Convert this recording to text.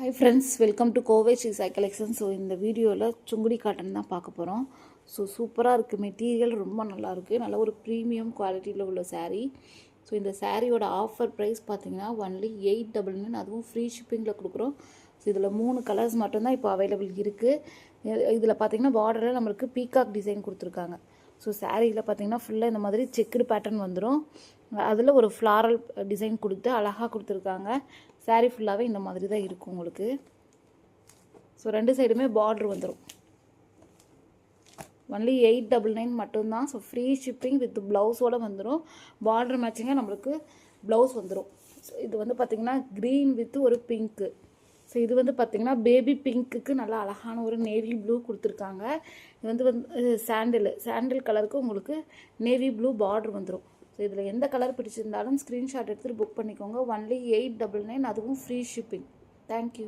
Hi friends, welcome to Kovai Sri Sai collection. So இந்த வீடியோவில் Sungudi cotton தான் பார்க்க போகிறோம். ஸோ சூப்பராக இருக்குது, மெட்டீரியல் ரொம்ப நல்லாயிருக்கு, நல்ல ஒரு ப்ரீமியம் குவாலிட்டியில் உள்ள சாரீ. ஸோ இந்த சாரியோட ஆஃபர் ப்ரைஸ் பார்த்தீங்கன்னா ஒன்லி 899, அதுவும் ஃப்ரீ ஷிப்பிங்கில் கொடுக்குறோம். ஸோ இதில் 3 கலர்ஸ் மட்டும்தான் இப்போ அவைலபிள் இருக்குது. இதில் பார்த்தீங்கன்னா பார்டரில் நம்மளுக்கு பீகாக் டிசைன் கொடுத்துருக்காங்க. ஸோ சாரியில் பார்த்தீங்கன்னா ஃபுல்லாக இந்த மாதிரி செக்குடு பேட்டர்ன் வந்துடும். அதில் ஒரு ஃப்ளாரல் டிசைன் கொடுத்து அழகாக கொடுத்துருக்காங்க. சாரீ ஃபுல்லாகவே இந்த மாதிரி தான் இருக்கும் உங்களுக்கு. ஸோ 2 சைடுமே பார்டர் வந்துடும். ஒன்லி 899 மட்டும்தான். ஸோ ஃப்ரீ ஷிப்பிங் வித் ப்ளவுஸோடு வந்துடும். பார்டர் மேட்சிங்காக நம்மளுக்கு ப்ளவுஸ் வந்துடும். ஸோ இது வந்து பார்த்திங்கன்னா க்ரீன் வித் ஒரு பிங்க்கு. ஸோ இது வந்து பார்த்திங்கன்னா பேபி பிங்க்குக்கு நல்லா அழகான ஒரு நேவி ப்ளூ கொடுத்துருக்காங்க. இது வந்து சாண்டில் கலருக்கு உங்களுக்கு நேவி ப்ளூ பார்டர் வந்துடும். ஸோ இதில் எந்த கலர் பிடிச்சிருந்தாலும் ஸ்க்ரீன்ஷாட் எடுத்துகிட்டு புக் பண்ணிக்கோங்க. ஒன்லி 899, அதுவும் ஃப்ரீ ஷிப்பிங். தேங்க்யூ.